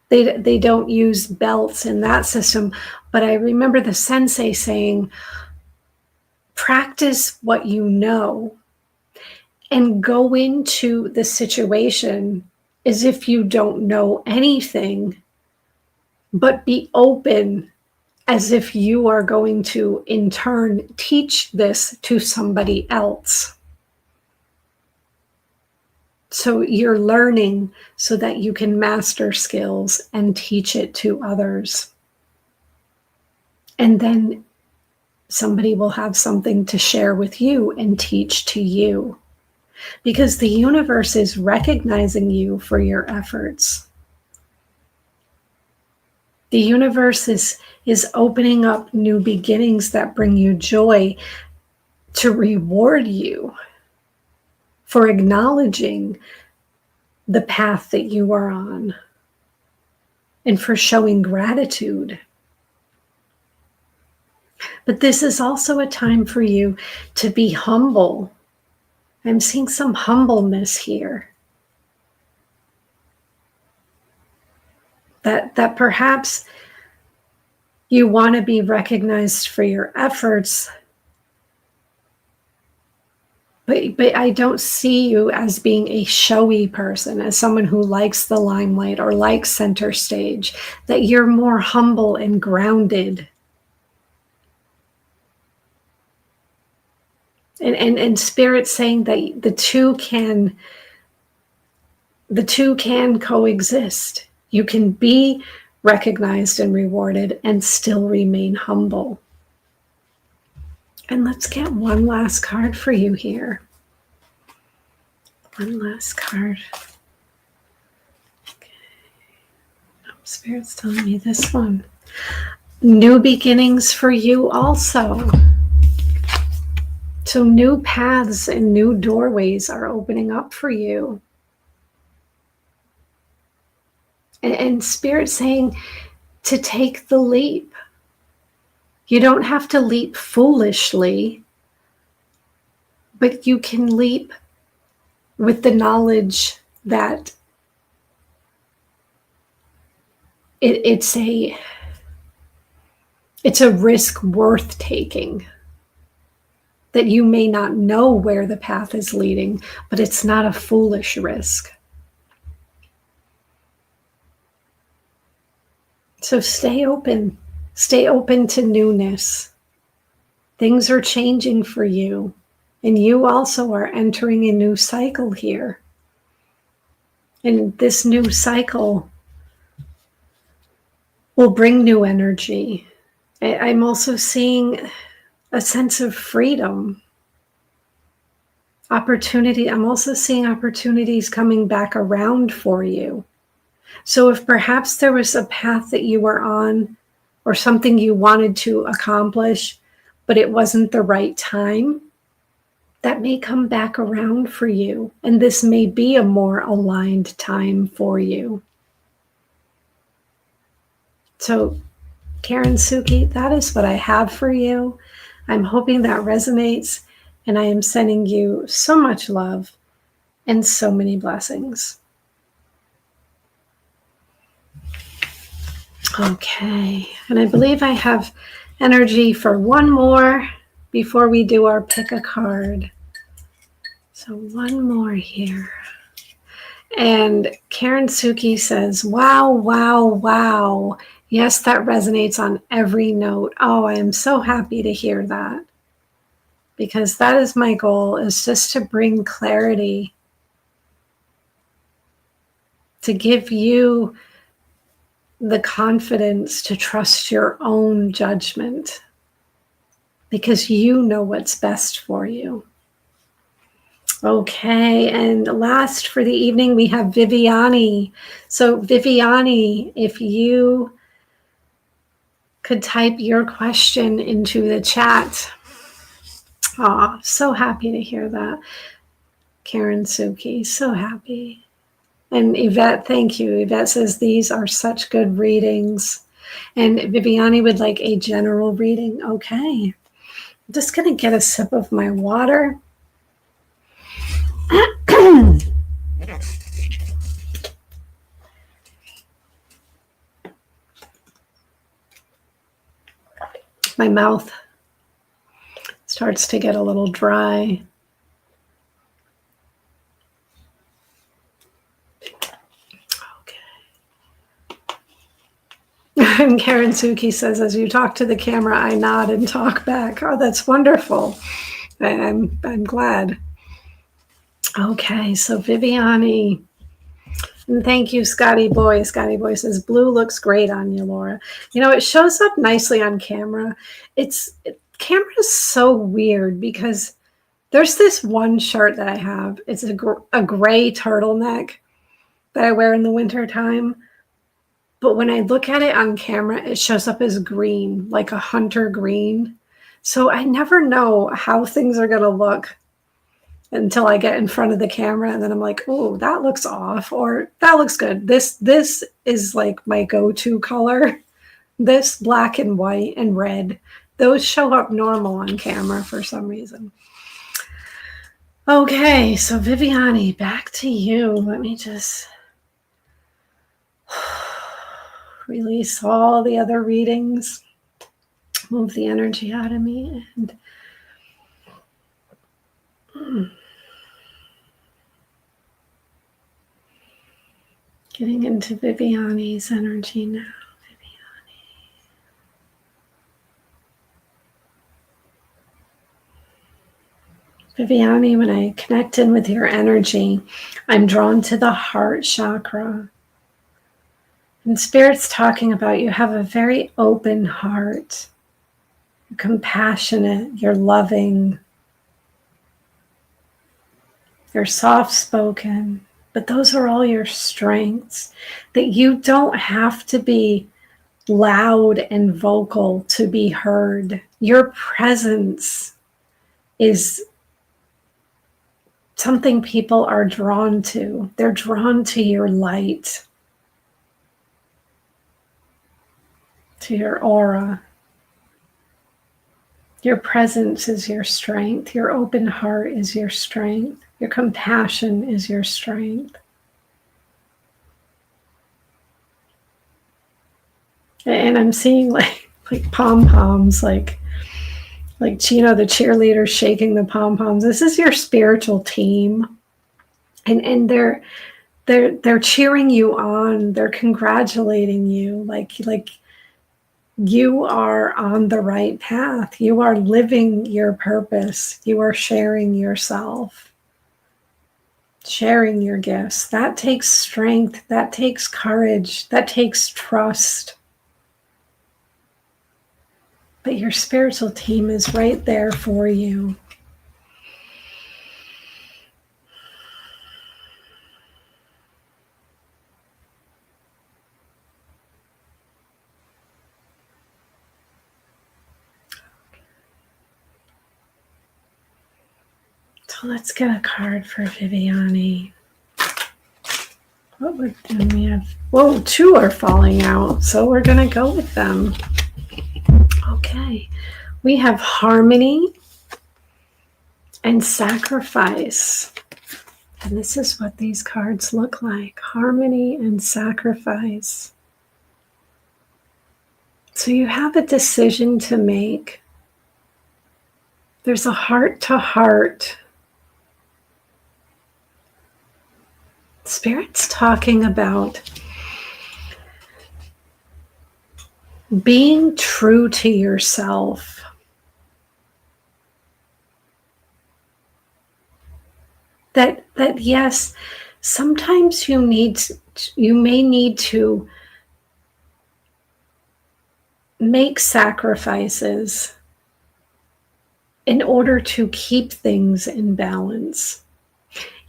they don't use belts in that system. But I remember the sensei saying, practice what you know and go into the situation as if you don't know anything, but be open as if you are going to, in turn, teach this to somebody else. So you're learning so that you can master skills and teach it to others. And then somebody will have something to share with you and teach to you. Because the universe is recognizing you for your efforts. The universe is opening up new beginnings that bring you joy to reward you for acknowledging the path that you are on and for showing gratitude. But this is also a time for you to be humble. I'm seeing some humbleness here. That perhaps you want to be recognized for your efforts, but I don't see you as being a showy person, as someone who likes the limelight or likes center stage, that you're more humble and grounded. And Spirit's saying that the two can coexist. You can be recognized and rewarded and still remain humble. And let's get one last card for you here. One last card. Okay. Oh, Spirit's telling me this one. New beginnings for you also. So new paths and new doorways are opening up for you. And Spirit's saying to take the leap. You don't have to leap foolishly, but you can leap with the knowledge that it's a risk worth taking, that you may not know where the path is leading, but it's not a foolish risk. So stay open to newness. Things are changing for you, and you also are entering a new cycle here. And this new cycle will bring new energy. I'm also seeing a sense of freedom, opportunity. I'm also seeing opportunities coming back around for you. So if perhaps there was a path that you were on or something you wanted to accomplish, but it wasn't the right time, that may come back around for you. And this may be a more aligned time for you. So, Karen Suki, that is what I have for you. I'm hoping that resonates, and I am sending you so much love and so many blessings. Okay, and I believe I have energy for one more before we do our pick a card. So one more here. And Karen Suki says, wow, wow, wow. Yes, that resonates on every note. Oh, I am so happy to hear that. Because that is my goal, is just to bring clarity, to give you the confidence to trust your own judgment, because you know what's best for you. Okay, and last for the evening, we have Viviani. So Viviani, if you could type your question into the chat. Oh, so happy to hear that. Karen Suki, so happy. And Yvette, thank you. Yvette says, these are such good readings. And Viviani would like a general reading. Okay. I'm just going to get a sip of my water. My mouth starts to get a little dry. And Karen Suki says, as you talk to the camera, I nod and talk back. Oh, that's wonderful. I'm glad. Okay, so Viviani. And thank you, Scotty Boy. Scotty Boy says, blue looks great on you, Laura. You know, it shows up nicely on camera. Camera is so weird because there's this one shirt that I have. It's a gray turtleneck that I wear in the winter time. But when I look at it on camera, it shows up as green, like a hunter green. So I never know how things are going to look until I get in front of the camera. And then I'm like, oh, that looks off, or that looks good. This is like my go-to color. This black and white and red, those show up normal on camera for some reason. Okay, so Viviani, back to you. Let me just release all the other readings, move the energy out of me, and getting into Viviani's energy now. Viviani, when I connect in with your energy, I'm drawn to the heart chakra. And Spirit's talking about you have a very open heart. You're compassionate, you're loving, you're soft-spoken, but those are all your strengths, that you don't have to be loud and vocal to be heard. Your presence is something people are drawn to. They're drawn to your light, to your aura. Your presence is your strength. Your open heart is your strength. Your compassion is your strength. And I'm seeing like pom-poms, like the cheerleaders shaking the pom-poms. This is your spiritual team. And they're cheering you on. They're congratulating you. Like you are on the right path. You are living your purpose. You are sharing yourself, sharing your gifts. That takes strength. That takes courage. That takes trust. But your spiritual team is right there for you. So let's get a card for Viviani. What would we have? Whoa, 2 are falling out, so we're gonna go with them. Okay, we have harmony and sacrifice. And this is what these cards look like: harmony and sacrifice. So you have a decision to make. There's a heart-to-heart. Spirit's talking about being true to yourself. That yes, sometimes you may need to make sacrifices in order to keep things in balance.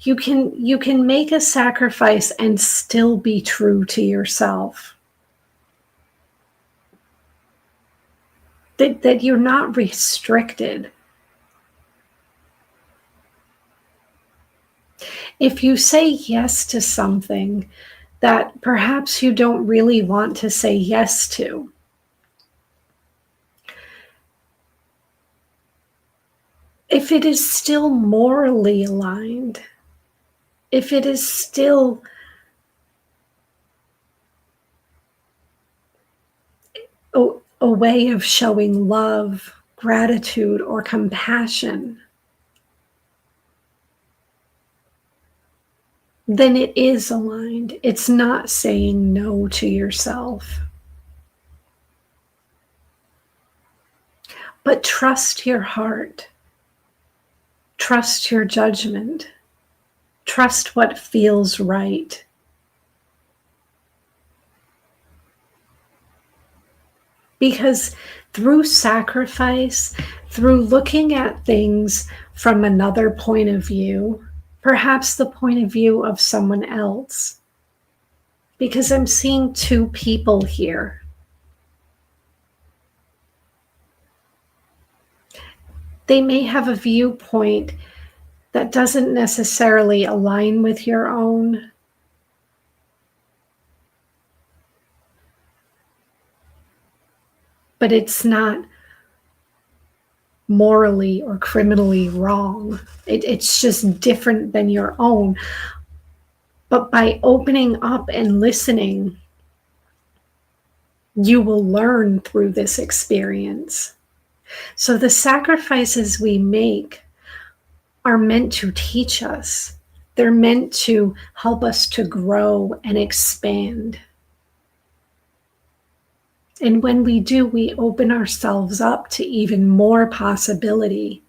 You can make a sacrifice and still be true to yourself. That you're not restricted. If you say yes to something that perhaps you don't really want to say yes to, if it is still morally aligned, if it is still a way of showing love, gratitude, or compassion, then it is aligned. It's not saying no to yourself. But trust your heart. Trust your judgment. Trust what feels right. Because through sacrifice, through looking at things from another point of view, perhaps the point of view of someone else, because I'm seeing 2 people here. They may have a viewpoint that doesn't necessarily align with your own. But it's not morally or criminally wrong. It's just different than your own. But by opening up and listening, you will learn through this experience. So the sacrifices we make are meant to teach us. They're meant to help us to grow and expand. And when we do, we open ourselves up to even more possibility.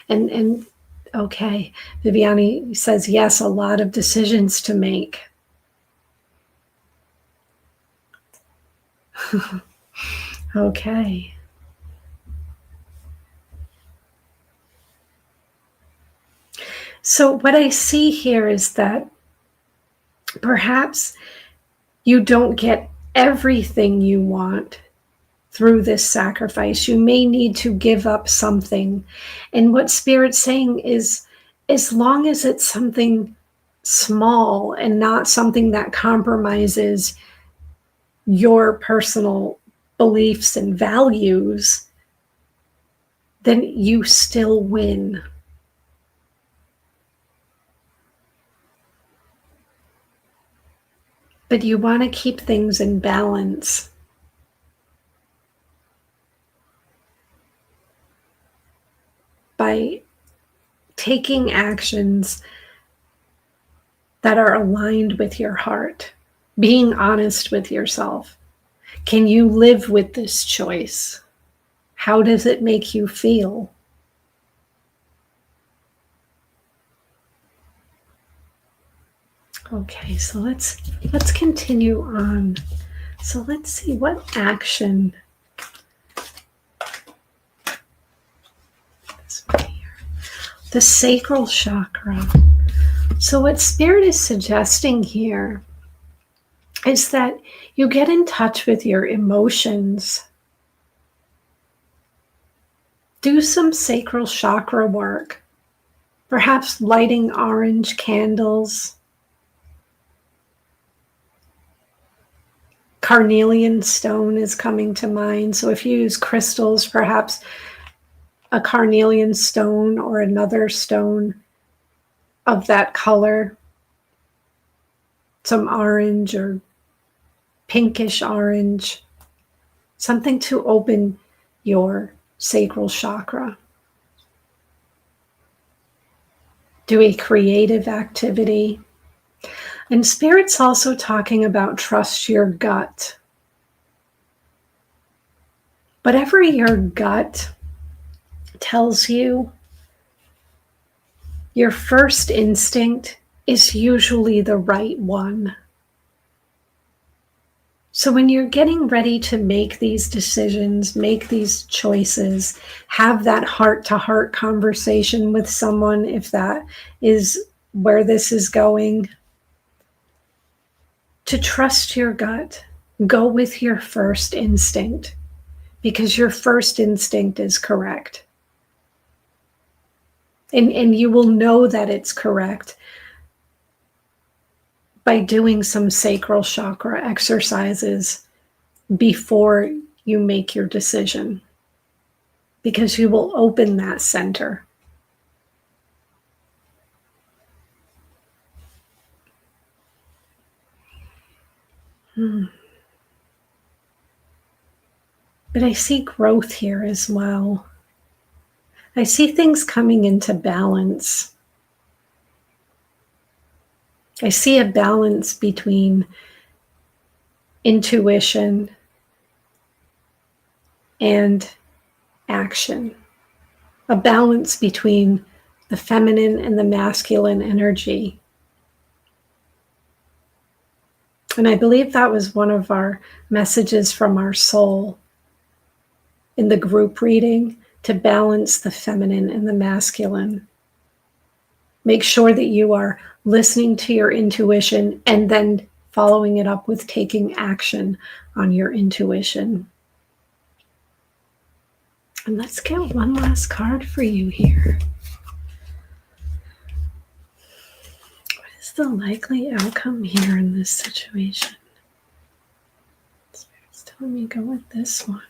And okay, Viviani says, yes, a lot of decisions to make. Okay. So what I see here is that perhaps you don't get everything you want through this sacrifice. You may need to give up something. And what Spirit's saying is, as long as it's something small and not something that compromises your personal beliefs and values, then you still win. But you want to keep things in balance. By taking actions that are aligned with your heart, being honest with yourself. Can you live with this choice? How does it make you feel? Okay, so let's continue on. So let's see what action. This one here. The sacral chakra. So what Spirit is suggesting here is that you get in touch with your emotions. Do some sacral chakra work. Perhaps lighting orange candles. Carnelian stone is coming to mind. So if you use crystals, perhaps a carnelian stone or another stone of that color, some orange or pinkish orange, something to open your sacral chakra. Do a creative activity. And Spirit's also talking about trust your gut. Whatever your gut tells you, your first instinct is usually the right one. So when you're getting ready to make these decisions, make these choices, have that heart-to-heart conversation with someone, if that is where this is going, to trust your gut, go with your first instinct, because your first instinct is correct. And you will know that it's correct by doing some sacral chakra exercises before you make your decision, because you will open that center. But I see growth here as well. I see things coming into balance. I see a balance between intuition and action, a balance between the feminine and the masculine energy. And I believe that was one of our messages from our soul in the group reading, to balance the feminine and the masculine. Make sure that you are listening to your intuition and then following it up with taking action on your intuition. And let's get one last card for you here. What is the likely outcome here in this situation? Spirit's telling me go with this one.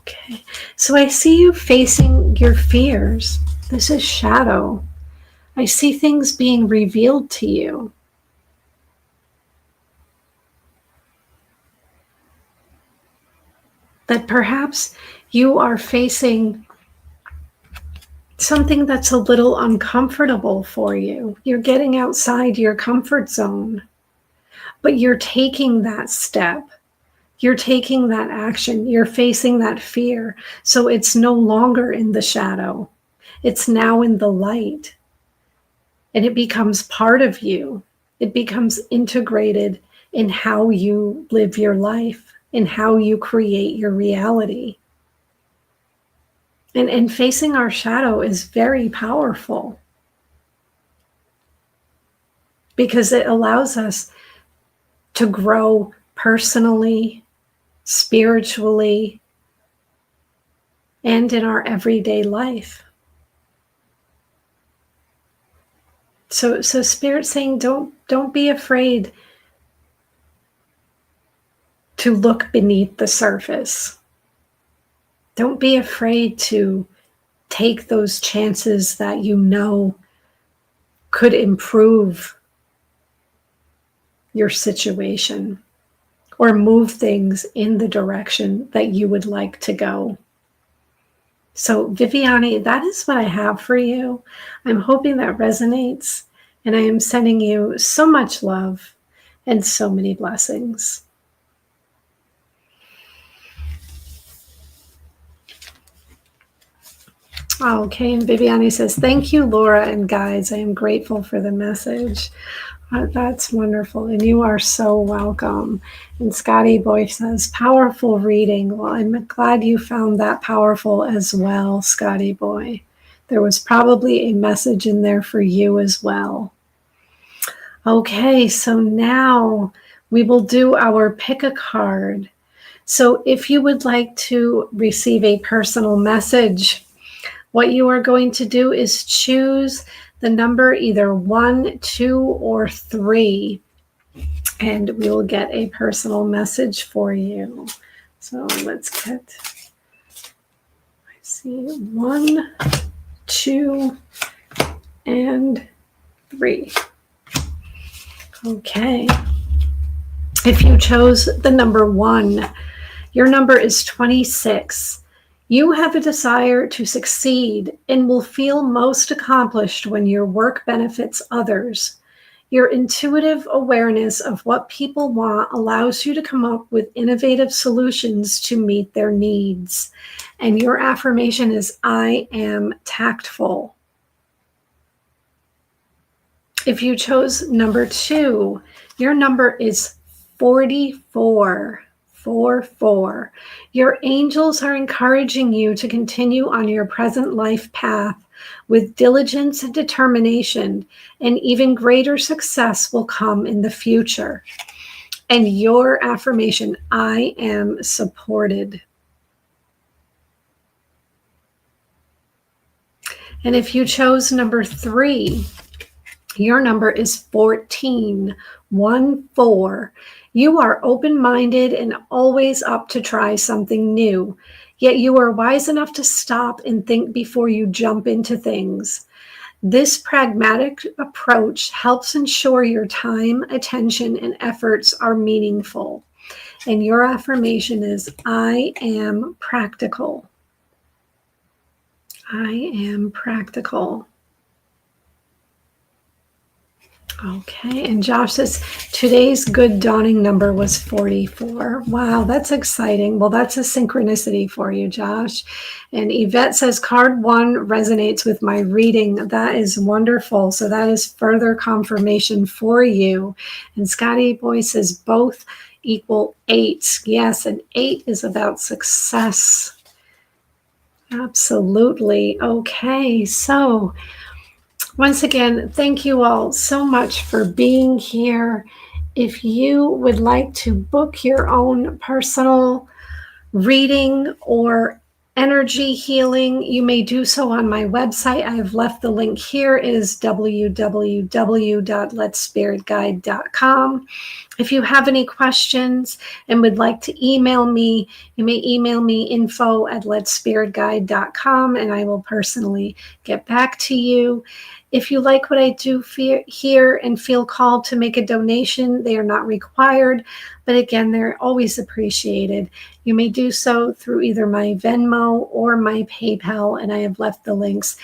Okay, so I see you facing your fears. This is shadow. I see things being revealed to you. That perhaps you are facing something that's a little uncomfortable for you. You're getting outside your comfort zone, but you're taking that step. You're taking that action. You're facing that fear. So it's no longer in the shadow. It's now in the light. And it becomes part of you. It becomes integrated in how you live your life, in how you create your reality. And facing our shadow is very powerful, because it allows us to grow personally, spiritually, and in our everyday life. So Spirit's saying, don't be afraid to look beneath the surface. Don't be afraid to take those chances that you know could improve your situation or move things in the direction that you would like to go. So, Viviani, that is what I have for you. I'm hoping that resonates, and I am sending you so much love and so many blessings. Okay, and Viviani says, thank you, Laura and guides. I am grateful for the message. That's wonderful, and you are so welcome. And Scotty Boy says, powerful reading. Well, I'm glad you found that powerful as well, Scotty Boy. There was probably a message in there for you as well. Okay, so now we will do our pick a card. So if you would like to receive a personal message, what you are going to do is choose the number either 1, 2, or 3, and we will get a personal message for you. So let's get, I see 1, 2, and 3. Okay. If you chose the number 1, your number is 26. You have a desire to succeed and will feel most accomplished when your work benefits others. Your intuitive awareness of what people want allows you to come up with innovative solutions to meet their needs. And your affirmation is, I am tactful. If you chose number 2, your number is 44. 4. Your angels are encouraging you to continue on your present life path with diligence and determination, and even greater success will come in the future. And your affirmation, I am supported. And if you chose number 3, your number is 14. 14. You are open-minded and always up to try something new, yet you are wise enough to stop and think before you jump into things. This pragmatic approach helps ensure your time, attention, and efforts are meaningful. And your affirmation is, I am practical. I am practical. Okay, and Josh says, today's good dawning number was 44. Wow, that's exciting. Well, that's a synchronicity for you, Josh. And Yvette says, card 1 resonates with my reading. That is wonderful. So that is further confirmation for you. And Scotty Boy says, both equal 8. Yes, and 8 is about success. Absolutely. Okay, so once again, thank you all so much for being here. If you would like to book your own personal reading or energy healing, you may do so on my website. I've left the link here. It is www.letspiritguide.com. If you have any questions and would like to email me, you may email me info@letspiritguide.com, and I will personally get back to you. If you like what I do here and feel called to make a donation, they are not required, but again, they're always appreciated. You may do so through either my Venmo or my PayPal, and I have left the links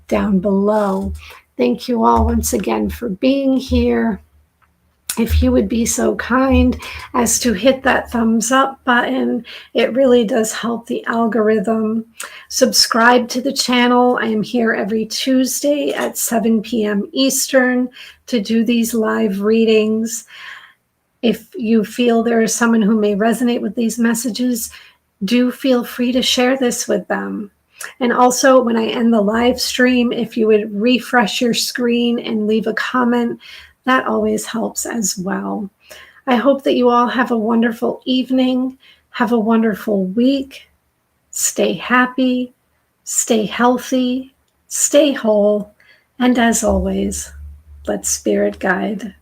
down below. Thank you all once again for being here. If you would be so kind as to hit that thumbs up button, it really does help the algorithm. Subscribe to the channel. I am here every Tuesday at 7 p.m. Eastern to do these live readings. If you feel there is someone who may resonate with these messages, do feel free to share this with them. And also, when I end the live stream, if you would refresh your screen and leave a comment, that always helps as well. I hope that you all have a wonderful evening. Have a wonderful week. Stay happy, stay healthy, stay whole, and as always, let Spirit guide.